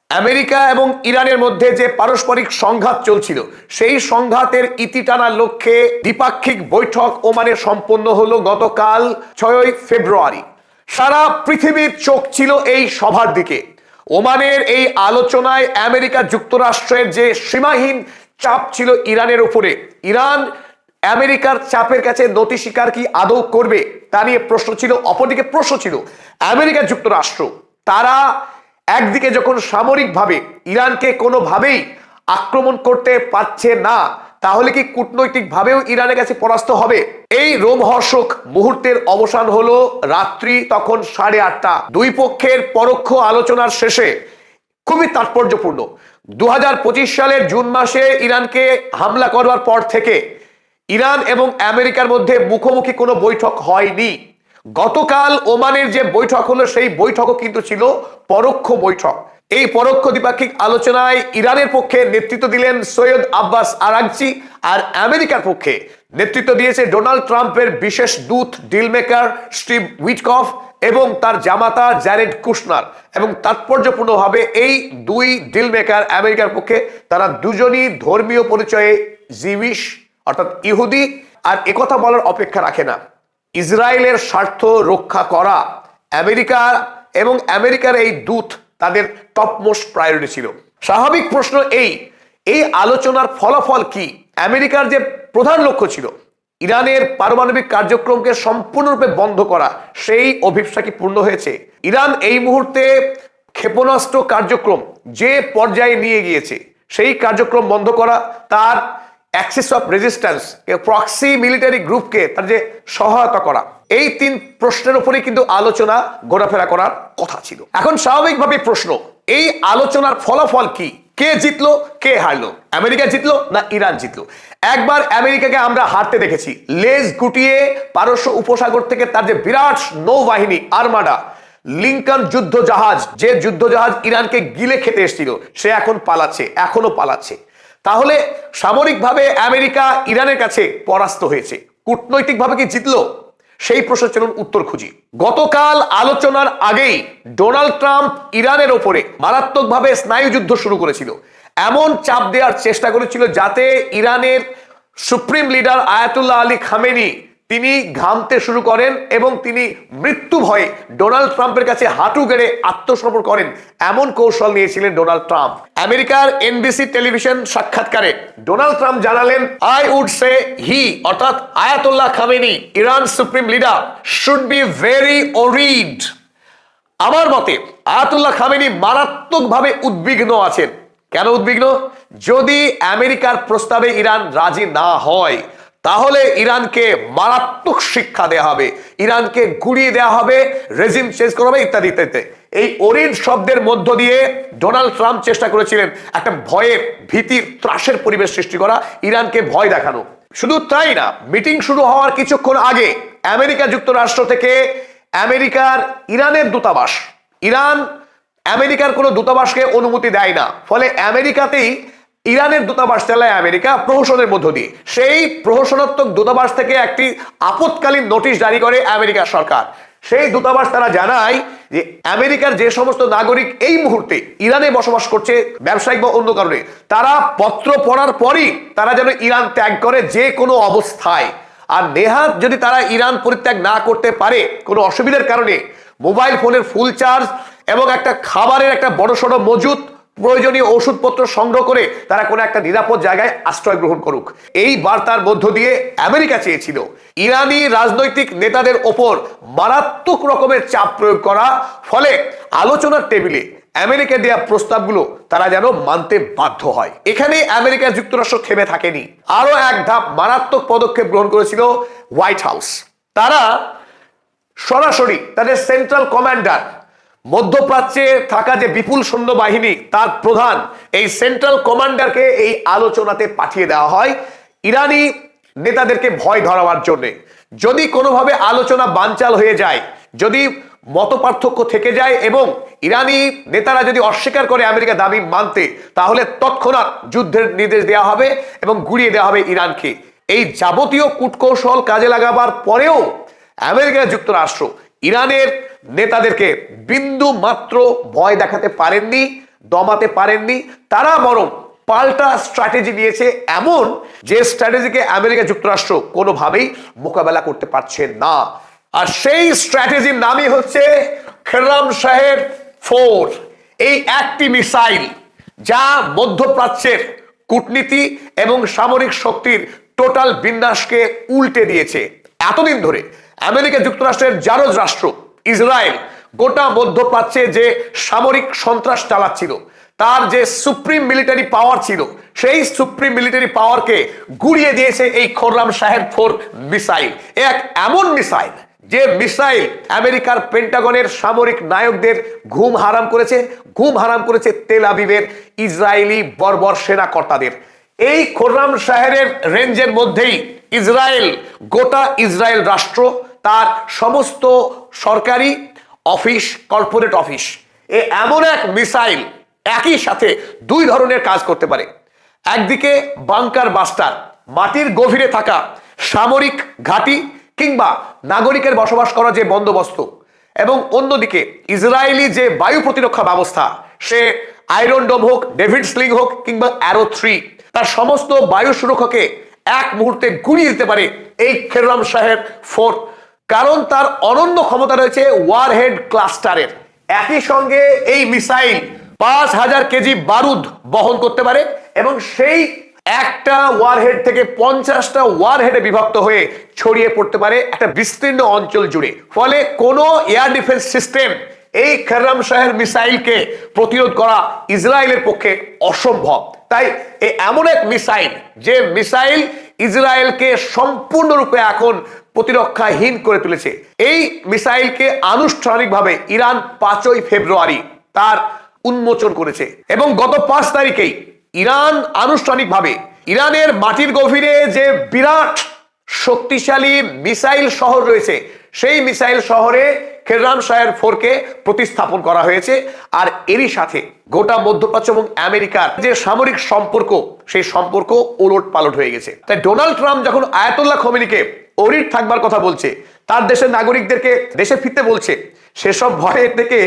America এবং ইরানের মধ্যে যে পারস্পরিক সংঘাত চলছিল, সেই সংঘাতের ইতি টানার লক্ষ্যে দ্বিপাক্ষিক বৈঠক ওমানে সম্পন্ন হলো গতকাল 6 ফেব্রুয়ারি। সারা পৃথিবীর চোখ ছিল এই সভার দিকে। ওমানের এই আলোচনায় আমেরিকা যুক্তরাষ্ট্রের যে সীমাহীন চাপ ছিল ইরানের উপরে, ইরান আমেরিকার চাপের কাছে নতি স্বীকার কি আদৌ করবে তা নিয়ে প্রশ্ন ছিল। অপরদিকে প্রশ্ন ছিল আমেরিকা যুক্তরাষ্ট্র, তারা একদিকে যখন সামরিকভাবে ইরানকে কোনোভাবেই আক্রমণ করতে পারছে না, তাহলে কি কূটনৈতিকভাবেও ইরানের কাছে পরাস্ত হবে? এই রোমহর্ষক মুহূর্তের অবসান হলো রাত্রি তখন 8:30। দুই পক্ষের পরোক্ষ আলোচনার শেষে খুবই তাৎপর্যপূর্ণ, 2025 সালের জুন মাসে ইরানকে হামলা করবার পর থেকে ইরান এবং আমেরিকার মধ্যে মুখোমুখি কোনো বৈঠক হয়নি। গতকাল ওমানের যে বৈঠক হলো, সেই বৈঠকও কিন্তু ছিল পরোক্ষ বৈঠক। এই পরোক্ষ দ্বিপাক্ষিক আলোচনায় ইরানের পক্ষে নেতৃত্ব দিলেন সৈয়দ আব্বাস আরাগচি, আর আমেরিকার পক্ষে নেতৃত্ব দিয়েছে ডোনাল্ড ট্রাম্পের বিশেষ দূত ডিল মেকার স্টিভ উইটকফ এবং তার জামাতা জ্যারেড কুশনার। এবং তাৎপর্যপূর্ণভাবে এই দুই ডিল মেকার আমেরিকার পক্ষে, তারা দুজনই ধর্মীয় পরিচয়ে জিউইশ অর্থাৎ ইহুদি। আর একথা বলার অপেক্ষা রাখে না, ইসরায়েলের স্বার্থ রক্ষা করা আমেরিকা এবং আমেরিকার এই দূত তাদের টপমোস্ট প্রায়োরিটি ছিল। স্বাভাবিক প্রশ্ন এই আলোচনার ফলাফল কি? আমেরিকার যে প্রধান লক্ষ্য ছিল ইরানের পারমাণবিক কার্যক্রমকে সম্পূর্ণরূপে বন্ধ করা, সেই অভিপ্সা কি পূর্ণ হয়েছে? ইরান এই মুহূর্তে ক্ষেপণাস্ত্র কার্যক্রম যে পর্যায়ে নিয়ে গিয়েছে, সেই কার্যক্রম বন্ধ করা, তার Axis of resistance proxy military গ্রুপকে তার যে সহায়তা করা, এই তিন প্রশ্নের উপরেই কিন্তু আলোচনা ঘোরাফেরা করার কথা ছিল। এখন স্বাভাবিকভাবে প্রশ্ন, এই আলোচনার ফলাফল কি? কে জিতলো, কে হারলো? আমেরিকা জিতলো না ইরান জিতলো? একবার আমেরিকাকে আমরা হারতে দেখেছি, লেজ গুটিয়ে পারস্য উপসাগর থেকে তার যে বিরাট নৌবাহিনী আর্মাডা, লিঙ্কন যুদ্ধ জাহাজ, যে যুদ্ধ জাহাজ ইরানকে গিলে খেতে এসেছিল, সে এখন পালাচ্ছে, এখনো পালাচ্ছে। তাহলে সামরিকভাবে আমেরিকা ইরানের কাছে পরাস্ত হয়েছে, কূটনৈতিকভাবে কি জিতলো? সেই প্রশ্নের চলুন উত্তর খুঁজি। গতকাল আলোচনার আগেই ডোনাল্ড ট্রাম্প ইরানের ওপরে মারাত্মকভাবে স্নায়ুযুদ্ধ শুরু করেছিল, এমন চাপ দেওয়ার চেষ্টা করেছিল যাতে ইরানের supreme leader Ayatollah Ali Khamenei তিনি ঘামতে শুরু করেন এবং তিনি মৃত্যু ভয়ে ডোনাল্ড ট্রাম্পের কাছে হাঁটু গেড়ে আত্মসমর্পণ করেন। এমন কৌশল নিয়েছিলেন ডোনাল্ড ট্রাম্প। আমেরিকার এনবিসি টেলিভিশন সাক্ষাৎকারে ডোনাল্ড ট্রাম্প জানালেন, আই উড সে হি অর্থাৎ Ayatollah Khamenei, Iran supreme leader, should be very worried. আমার মতে আয়াতুল্লাহ খামেনি মারাত্মকভাবে উদ্বিগ্ন আছেন। কেন উদ্বিগ্ন? যদি আমেরিকার প্রস্তাবে ইরান রাজি না হয়, তাহলে ইরানকে মারাত্মক শিক্ষা দেওয়া হবে, ইরানকে গুড়িয়ে দেওয়া হবে, রেজিম চেঞ্জ করা হবে, ইত্যাদি ইত্যাদি। এই ওরিড শব্দের মধ্য দিয়ে ডোনাল্ড ট্রাম্প চেষ্টা করেছিলেন একটা ভয়ের, ভীতির, ত্রাসের পরিবেশ সৃষ্টি করা, ইরানকে ভয় দেখানো। শুধু তাই না, মিটিং শুরু হওয়ার কিছুক্ষণ আগে আমেরিকা যুক্তরাষ্ট্র থেকে আমেরিকার ইরানের দূতাবাস, ইরান আমেরিকার কোনো দূতাবাসকে অনুমতি দেয় না, ফলে আমেরিকাতেই ইরানের দূতাবাস চালায় আমেরিকা প্রহসনের মধ্য দিয়ে। সেই প্রহসনাত্মক দূতাবাস থেকে একটি আপৎকালীন নোটিশ জারি করে আমেরিকার সরকার। সেই দূতাবাস তারা জানায় যে আমেরিকার যে সমস্ত নাগরিক এই মুহূর্তে ইরানে বসবাস করছে ব্যবসায়িক বা অন্য কারণে, তারা পত্র পড়ার পরই তারা যেন ইরান ত্যাগ করে যে কোনো অবস্থায়। আর নেহাত যদি তারা ইরান পরিত্যাগ না করতে পারে কোনো অসুবিধার কারণে, মোবাইল ফোনের ফুল চার্জ এবং একটা খাবারের একটা বড়সড় মজুত, প্রয়োজনীয় ওষুধপত্র সংগ্রহ করে তারা কোনো একটা নিরাপদ জায়গায় আশ্রয় গ্রহণ করুক। এই বার্তার মধ্য দিয়ে আমেরিকা চেয়েছিল ইরানি রাজনৈতিক নেতাদের ওপর মারাত্মক রকমের চাপ প্রয়োগ করা, ফলে আলোচনার টেবিলে আমেরিকা দেওয়া প্রস্তাবগুলো তারা যেন মানতে বাধ্য হয়। এখানে আমেরিকা যুক্তরাষ্ট্র থেমে থাকেনি, আরো এক ধাপ মারাত্মক পদক্ষেপ গ্রহণ করেছিল হোয়াইট হাউস। তারা সরাসরি তাদের সেন্ট্রাল কমান্ডার, মধ্যপ্রাচ্যে থাকা যে বিপুল সৈন্য বাহিনী তার প্রধান, এই সেন্ট্রাল কমান্ডারকে এই আলোচনাতে পাঠিয়ে দেওয়া হয় ইরানি নেতাদেরকে ভয় ধরাবার জন্য। যদি কোনোভাবে আলোচনা বানচাল হয়ে যায়, যদি মতপার্থক্য থেকে যায় এবং ইরানি নেতারা যদি অস্বীকার করে আমেরিকা দাবি মানতে, তাহলে তৎক্ষণাৎ যুদ্ধের নির্দেশ দেওয়া হবে এবং গুড়িয়ে দেওয়া হবে ইরানকে। এই যাবতীয় কূটকৌশল কাজে লাগাবার পরেও আমেরিকা যুক্তরাষ্ট্র ইরানের নেতাদেরকে বিন্দু মাত্র ভয় দেখাতে পারেননি, দমাতে পারেননি, তারা বরং পাল্টা স্ট্র্যাটেজি নিয়েছে, এমন যে স্ট্র্যাটেজিকে আমেরিকা যুক্তরাষ্ট্র কোনোভাবেই মোকাবেলা করতে পারছে না। আর সেই স্ট্র্যাটেজির নামই হচ্ছে খেররাম শাহের 4। এই একটি মিসাইল যা মধ্যপ্রাচ্যের কূটনীতি এবং সামরিক শক্তির টোটাল বিন্যাসকে উল্টে দিয়েছে। এতদিন ধরে আমেরিকা যুক্তরাষ্ট্রের জারজ রাষ্ট্র ইসরায়েল গোটা মধ্যপ্রাচ্যে যে সামরিক সন্ত্রাস চালাচ্ছিল, তার যে সুপ্রিম মিলিটারি পাওয়ার ছিল, সেই সুপ্রিম মিলিটারি পাওয়ারকে গুড়িয়ে দিয়েছে এই খোররাম শাহের 4 মিসাইল। এক এমন মিসাইল যে মিসাইল আমেরিকার পেন্টাগনের সামরিক নায়কদের ঘুম হারাম করেছে তেল আবিবের ইসরায়েলি বর্বর সেনা কর্তাদের। এই খোররাম শাহের রেঞ্জের মধ্যেই গোটা ইসরায়েল রাষ্ট্র, তার সমস্ত সরকারি অফিস, কর্পোরেট অফিস, এমন এক মিসাইল একই সাথে দুই ধরনের কাজ করতে পারে। একদিকে বাংকার বাস্টার, মাটির গভীরে থাকা সামরিক ঘাঁটি কিংবা নাগরিকের বসবাস করা যে বন্দোবস্ত, এবং অন্যদিকে ইসরায়েলি যে বায়ু প্রতিরক্ষা ব্যবস্থা, সে আয়রন ডোম হোক, ডেভিড স্লিং হোক কিংবা অ্যারো 3, তার সমস্ত বায়ু সুরক্ষাকে এক মুহূর্তে গুড়িয়ে দিতে পারে এই খেররাম শাহের 4। কারণ তার অনন্য ক্ষমতা রয়েছে ওয়ারহেড ক্লাস্টারের। একই সঙ্গে এই মিসাইল 5000 কেজি বারুদ বহন করতে পারে, এবং সেই একটা ওয়ারহেড থেকে 50টা ওয়ারহেডে বিভক্ত হয়ে ছড়িয়ে পড়তে পারে একটা বিস্তীর্ণ অঞ্চল জুড়ে। ফলে কোনো এয়ার ডিফেন্স সিস্টেম এই খেররাম শাহের মিসাইলকে প্রতিরোধ করা ইসরায়েলের পক্ষে অসম্ভব। তাই এমন এক মিসাইল, যে মিসাইল ইসরায়েলকে সম্পূর্ণরূপে এখন প্রতিরক্ষাহীন করে তুলেছে, এই মিসাইলকে আনুষ্ঠানিকভাবে ইরান 5ই ফেব্রুয়ারি তার উন্মোচন করেছে। এবং গত 5 তারিখেই ইরান আনুষ্ঠানিকভাবে ইরানের মাটির গভীরে যে বিরাট শক্তিশালী মিসাইল শহর রয়েছে, সেই মিসাইল শহরে খেররাম শাহের 4কে প্রতিস্থাপন করা হয়েছে। আর এরই সাথে গোটা মধ্যপ্রাচ্য এবং আমেরিকার যে সামরিক সম্পর্ক, সেই সম্পর্ক ওলট পালট হয়ে গেছে। তাই ডোনাল্ড ট্রাম্প যখন আয়াতুল্লাহ খোমেনিকে অরিট থাকবার কথা বলছে, তার দেশের নাগরিকদেরকে দেশে ফিরতে বলছে, সেসব ভয়ের থেকে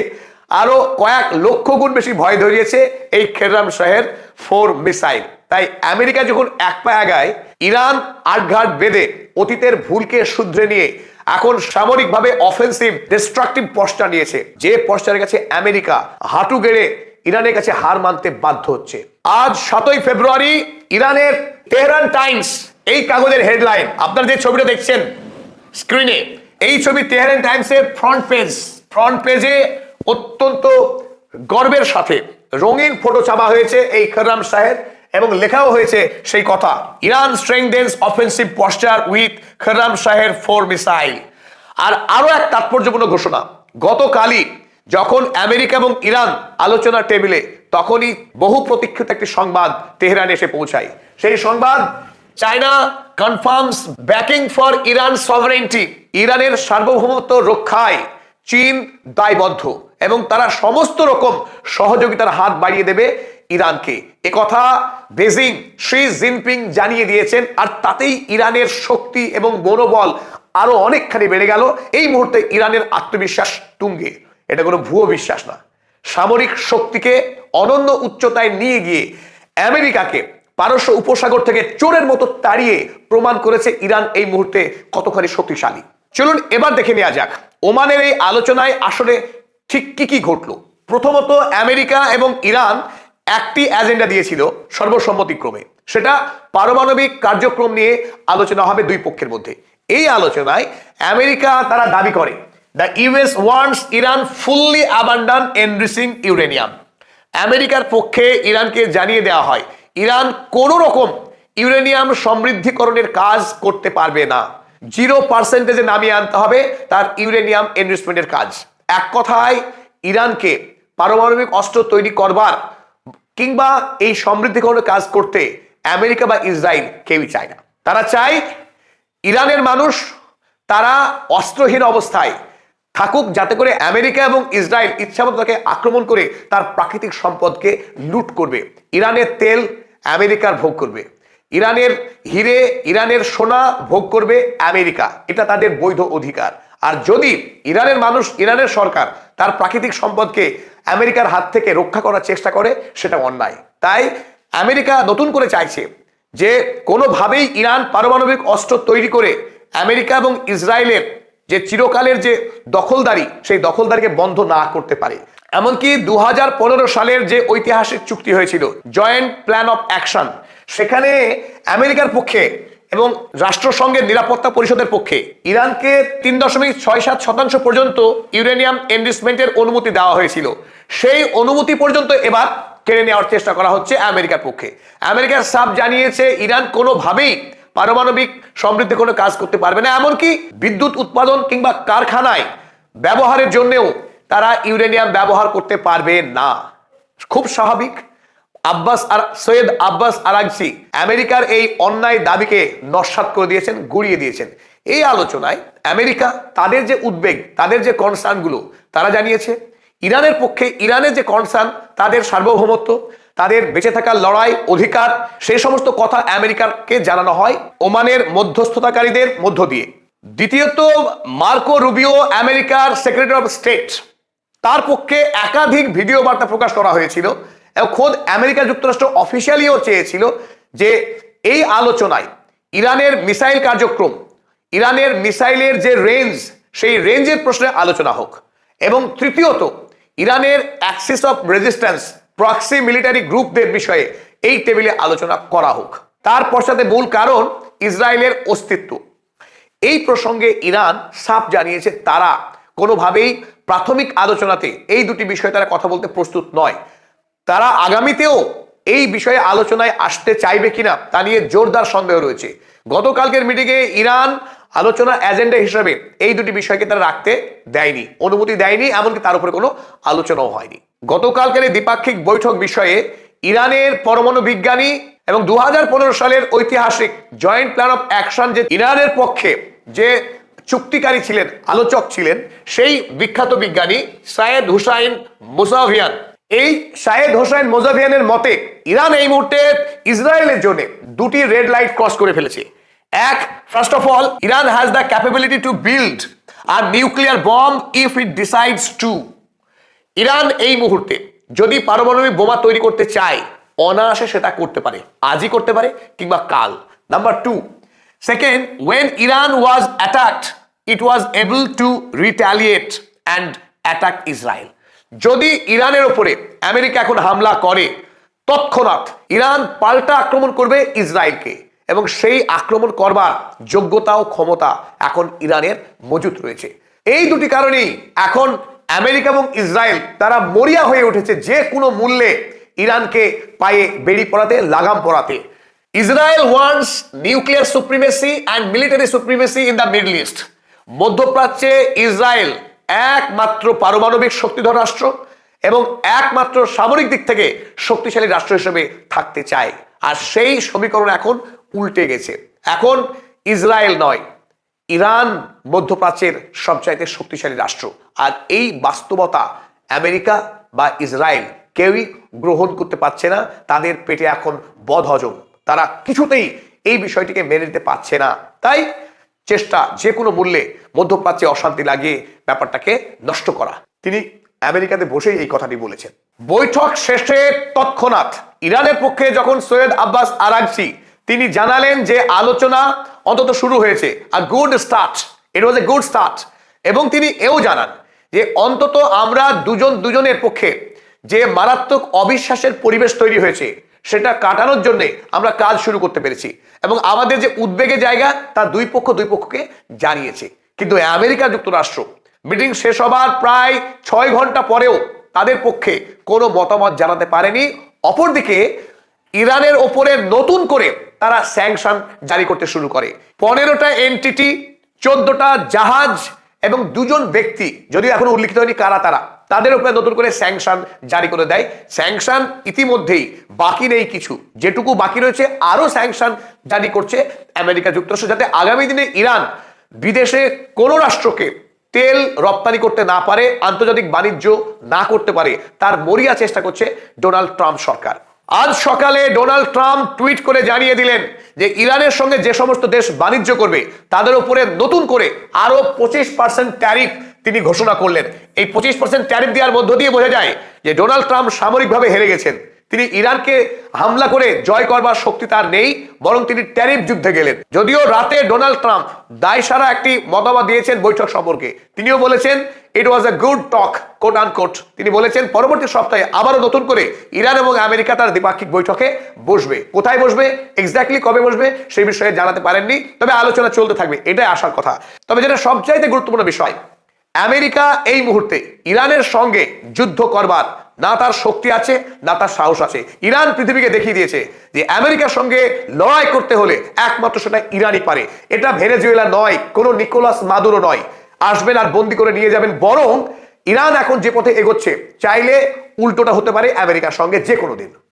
আরো কয়েক লক্ষ গুণ বেশি ভয় ধরিয়েছে এই খেররাম শাহের 4 মিসাইল। তাই আমেরিকা যখন এক পা আগায়, ইরান আটঘাট বেঁধে অতীতের ভুলকে শুধরে নিয়ে এখন সামরিকভাবে অফেন্সিভ ডিস্ট্রাকটিভ পস্টার নিয়েছে, যে পস্টারের কাছে আমেরিকা হাঁটু গেড়ে ইরানের কাছে হার মানতে বাধ্য হচ্ছে। আজ 7ই ফেব্রুয়ারি ইরানের তেহরান টাইমস এই কাগজের হেডলাইন, আপনারা যে ছবিটা দেখছেন স্ক্রিনে, এই ছবি তেহরান টাইমসের ফ্রন্ট পেজে অত্যন্ত গর্বের সাথে রঙিন ফটো ছাপা হয়েছে এই খেররাম শাহের, এবং লেখাও হয়েছে সেই কথা, ইরান স্ট্রেংথেন্স অফেন্সিভ পস্টার উইথ খেররাম শাহের 4 মিসাইল। আর আরো এক তাৎপর্যপূর্ণ ঘোষণা, গতকালই যখন আমেরিকা এবং ইরান আলোচনার টেবিলে, তখনই বহু প্রতীক্ষিত একটি সংবাদ তেহরানে এসে পৌঁছায়। সেই সংবাদ, China confirms backing for Iran sovereignty, ইরানের সার্বভৌমত্ব রক্ষায় চীন দায়বদ্ধ এবং তারা সমস্ত রকম সহযোগিতার হাত বাড়িয়ে দেবে ইরানকে। একথা বেজিং শি জিনপিং জানিয়ে দিয়েছেন। আর তাতেই ইরানের শক্তি এবং মনোবল আরো অনেকখানি বেড়ে গেল। এই মুহূর্তে ইরানের আত্মবিশ্বাস তুঙ্গে। এটা কোনো ভুয়ো বিশ্বাস না, সামরিক শক্তিকে অনন্য উচ্চতায় নিয়ে গিয়ে আমেরিকাকে পারস্য উপসাগর থেকে চোরের মতো তাড়িয়ে প্রমাণ করেছে ইরান এই মুহূর্তে কতখানি শক্তিশালী। চলুন এবার দেখে নেওয়া যাক ওমানের এই আলোচনায় আসলে ঠিক কি ঘটলো। প্রথমত, আমেরিকা এবং ইরান একটি এজেন্ডা দিয়েছিল সর্বসম্মতিক্রমে, সেটা পারমাণবিক কার্যক্রম নিয়ে আলোচনা হবে দুই পক্ষের মধ্যে। এই আলোচনায় আমেরিকা তারা দাবি করে, the US wants Iran fully abandon enriching uranium. আমেরিকার পক্ষে ইরানকে জানিয়ে দেওয়া হয়, ইরান কোনো রকম ইউরেনিয়াম সমৃদ্ধিকরণের কাজ করতে পারবে না, 0% নামিয়ে আনতে হবে তার ইউরেনিয়াম এনরিচমেন্টের কাজ। এক কথায় ইরানকে পারমাণবিক অস্ত্র তৈরি করবার কিংবা এই সমৃদ্ধিকরণের কাজ করতে আমেরিকা বা ইসরায়েল কেউই চায় না। তারা চায় ইরানের মানুষ তারা অস্ত্রহীন অবস্থায় থাকুক, যাতে করে আমেরিকা এবং ইসরায়েল ইচ্ছামতো তাকে আক্রমণ করে তার প্রাকৃতিক সম্পদকে লুট করবে। ইরানের তেল আমেরিকার ভোগ করবে, ইরানের হিরে, ইরানের সোনা ভোগ করবে আমেরিকা, এটা তাদের বৈধ অধিকার। আর যদি ইরানের মানুষ, ইরানের সরকার তার প্রাকৃতিক সম্পদকে আমেরিকার হাত থেকে রক্ষা করার চেষ্টা করে সেটা অন্যায়। তাই আমেরিকা নতুন করে চাইছে যে কোনোভাবেই ইরান পারমাণবিক অস্ত্র তৈরি করে আমেরিকা এবং ইসরায়েলের যে চিরকালের যে দখলদারি সেই দখলদারিকে বন্ধ না করতে পারে। এমনকি 2015 সালের যে ঐতিহাসিক চুক্তি হয়েছিল জয়েন্ট প্ল্যান অফ অ্যাকশন, সেখানে আমেরিকার পক্ষে এবং রাষ্ট্রসংঘের নিরাপত্তা পরিষদের পক্ষে ইরানকে 3.67% পর্যন্ত ইউরেনিয়াম এনরিচমেন্টের অনুমতি দেওয়া হয়েছিল। সেই অনুমতি পর্যন্ত এবার কেড়ে নেওয়ার চেষ্টা করা হচ্ছে আমেরিকার পক্ষে। আমেরিকার সাফ জানিয়েছে ইরান কোনোভাবেই পারমাণবিক সমৃদ্ধি কোনো কাজ করতে পারবে না, এমনকি বিদ্যুৎ উৎপাদন কিংবা কারখানায় ব্যবহারের জন্যও তারা ইউরেনিয়াম ব্যবহার করতে পারবে না। খুব স্বাভাবিক। সৈয়দ আব্বাস আরাগচি আমেরিকার এই অন্যায় দাবিকে নস্যাৎ করে দিয়েছেন, গুড়িয়ে দিয়েছেন। এই আলোচনায় আমেরিকা তাদের যে উদ্বেগ, তাদের যে কনসার্নগুলো তারা জানিয়েছে। ইরানের পক্ষে ইরানের যে কনসার্ন, তাদের সার্বভৌমত্ব, তাদের বেঁচে থাকার লড়াই, অধিকার, সেই সমস্ত কথা আমেরিকাকে জানানো হয় ওমানের মধ্যস্থতাকারীদের মধ্য দিয়ে। দ্বিতীয়ত, মার্কো রুবিও আমেরিকার সেক্রেটারি অফ স্টেট, তার পক্ষে একাধিক ভিডিও বার্তা প্রকাশ করা হয়েছিল এবং খোদ আমেরিকা যুক্তরাষ্ট্র অফিসিয়ালিও চেয়েছিল যে এই আলোচনায় ইরানের মিসাইল কার্যক্রম, ইরানের মিসাইলের যে রেঞ্জ, সেই রেঞ্জের প্রশ্নে আলোচনা হোক। এবং তৃতীয়ত, ইরানের axis of resistance, proxy military গ্রুপদের বিষয়ে এই টেবিলে আলোচনা করা হোক। তার পশ্চাতে মূল কারণ ইসরায়েলের অস্তিত্ব। এই প্রসঙ্গে ইরান সাফ জানিয়েছে তারা কোনোভাবেই প্রাথমিক আলোচনাতে এই দুটি বিষয়ে তারা কথা বলতে প্রস্তুত নয়। তারা আগামীতেও এই বিষয়ে আলোচনায় আসতে চাইবে কিনা তা নিয়ে জোরদার সন্দেহ রয়েছে। গতকালকের মিটিংয়ে ইরান আলোচনা এজেন্ডা হিসেবে এই দুটি বিষয়কে তারা রাখতে দেয়নি, অনুমতি দেয়নি, এমনকি তার উপরে কোনো আলোচনাও হয়নি। গতকালকের এই দ্বিপাক্ষিক বৈঠক বিষয়ে ইরানের পরমাণু বিজ্ঞানী এবং 2015 সালের ঐতিহাসিক জয়েন্ট প্ল্যান অফ অ্যাকশন, যে ইরানের পক্ষে যে চুক্তিকারী ছিলেন, আলোচক ছিলেন, সেই বিখ্যাত বিজ্ঞানী সায়েদ হুসাইন মোজাভিয়ান, এই সায়েদ হোসাইন মোজাভিয়ানের মতে ইরান এই মুহূর্তে ইসরায়েলের জন্য দুটি রেড লাইট ক্রস করে ফেলেছে। এক, first of all, Iran has the capability to build a nuclear bomb if it decides two. Iran এই মুহূর্তে যদি পারমাণবিক বোমা তৈরি করতে চায়, অনায়াসে সেটা করতে পারে, আজই করতে পারে কিংবা কাল। Number two, second, when Iran was attacked, it was able to retaliate and attack Israel. যদি ইরানের উপরে আমেরিকা এখন হামলা করে, তৎক্ষণাৎ ইরান পাল্টা আক্রমণ করবে ইসরায়েলকে, এবং সেই আক্রমণ করবার যোগ্যতা ও ক্ষমতা এখন ইরানের মজুত রয়েছে। এই দুটি কারণেই এখন আমেরিকা এবং ইসরায়েল তারা মরিয়া হয়ে উঠেছে যে কোনো মূল্যে ইরানকে পায়ে বেড়ি পড়াতে, লাগাম পড়াতে। Israel wants nuclear supremacy and military supremacy in the middle east. মধ্যপ্রাচ্যে ইসরায়েল একমাত্র পারমাণবিক শক্তিধর রাষ্ট্র এবং একমাত্র সামরিক দিক থেকে শক্তিশালী রাষ্ট্র হিসেবে থাকতে চায়। আর সেই সমীকরণ এখন উল্টে গেছে। এখন ইসরায়েল নয়, ইরান মধ্যপ্রাচ্যের সবচাইতে শক্তিশালী রাষ্ট্র। আর এই বাস্তবতা আমেরিকা বা ইসরায়েল কেউই গ্রহণ করতে পারছে না। তাদের পেটে এখন বদহজম, তারা কিছুতেই এই বিষয়টিকে মেনে নিতে পারছে না। তাই চেষ্টা যে কোনো মূল্যে মধ্যপ্রাচ্যে অশান্তি লাগিয়ে ব্যাপারটাকে নষ্ট করা। তিনি আমেরিকাতে বসেই এই কথাটি বলেছেন। বৈঠক শেষে তৎক্ষণাৎ ইরানের পক্ষে যখন সৈয়দ আব্বাস আরাগচি তিনি জানালেন যে আলোচনা অন্তত শুরু হয়েছে, a good start, it was a good start. এবং তিনি এও জানান যে অন্তত আমরা দুজনের পক্ষে যে মারাত্মক অবিশ্বাসের পরিবেশ তৈরি হয়েছে সেটা কাটানোর জন্য আমরা কাজ শুরু করতে পেরেছি, এবং আমাদের যে উদ্বেগের জায়গা তা দুই পক্ষকে জানিয়েছে। কিন্তু আমেরিকা যুক্তরাষ্ট্র মিটিং শেষ হবার প্রায় 6 ঘন্টা পরেও তাদের পক্ষে কোনো মতামত জানাতে পারেনি। অপরদিকে ইরানের ওপরে নতুন করে তারা স্যাংশন জারি করতে শুরু করে। 15টা এনটিটি, 14টা জাহাজ এবং 2 জন ব্যক্তি, যদিও এখন উল্লিখিত হয়নি কারা তারা, তাদের উপরে নতুন করে স্যাংশন জারি করে দেয়। স্যাংশন ইতিমধ্যেই বাকি নেই কিছু, যেটুকু বাকি রয়েছে আরো স্যাংশন জারি করছে আমেরিকা যুক্তরাষ্ট্র, যাতে আগামী দিনে ইরান বিদেশে কোনো রাষ্ট্রকে তেল রপ্তানি করতে না পারে, আন্তর্জাতিক বাণিজ্য না করতে পারে। তার মরিয়া চেষ্টা করছে ডোনাল্ড ট্রাম্প সরকার। আজ সকালে ডোনাল্ড ট্রাম্প টুইট করে জানিয়ে দিলেন যে ইরানের সঙ্গে যে সমস্ত দেশ বাণিজ্য করবে তাদের উপরে নতুন করে আরো 25% ট্যারিফ তিনি ঘোষণা করলেন। এই 25% ট্যারিফ দেওয়ার মধ্য দিয়ে বোঝা যায় যে ডোনাল্ড ট্রাম্প সামরিকভাবে হেরে গেছেন। তিনি ইরানকে হামলা করে জয় করবার শক্তি তার নেই, বরং তিনি ট্যারিফ যুদ্ধে গেলেন। যদিও রাতে ডোনাল্ড ট্রাম্প দায়সারা একটি মতামত দিয়েছেন বৈঠক সম্পর্কে। তিনিও বলেছেন it was a good talk, quote unquote. তিনি বলেছেন পরবর্তী সপ্তাহে আবারও নতুন করে ইরান এবং আমেরিকা তার দ্বিপাক্ষিক বৈঠকে বসবে। কোথায় বসবে, এক্স্যাক্টলি কবে বসবে সেই বিষয়ে জানাতে পারেননি, তবে আলোচনা চলতে থাকবে, এটাই আসার কথা। তবে যেটা সবচাইতে গুরুত্বপূর্ণ বিষয়, আমেরিকা এই মুহূর্তে ইরানের সঙ্গে যুদ্ধ করবার না তার শক্তি আছে না তার সাহস আছে। ইরান পৃথিবীকে দেখিয়ে দিয়েছে যে আমেরিকার সঙ্গে লড়াই করতে হলে একমাত্র সেটা ইরানই পারে। এটা ভেনেজুয়েলা নয়, কোনো নিকোলাস মাদুরো নয়, আসবেন আর বন্দি করে নিয়ে যাবেন। বরং ইরান এখন যে পথে এগোচ্ছে, চাইলে উল্টোটা হতে পারে আমেরিকার সঙ্গে যে কোনো দিন।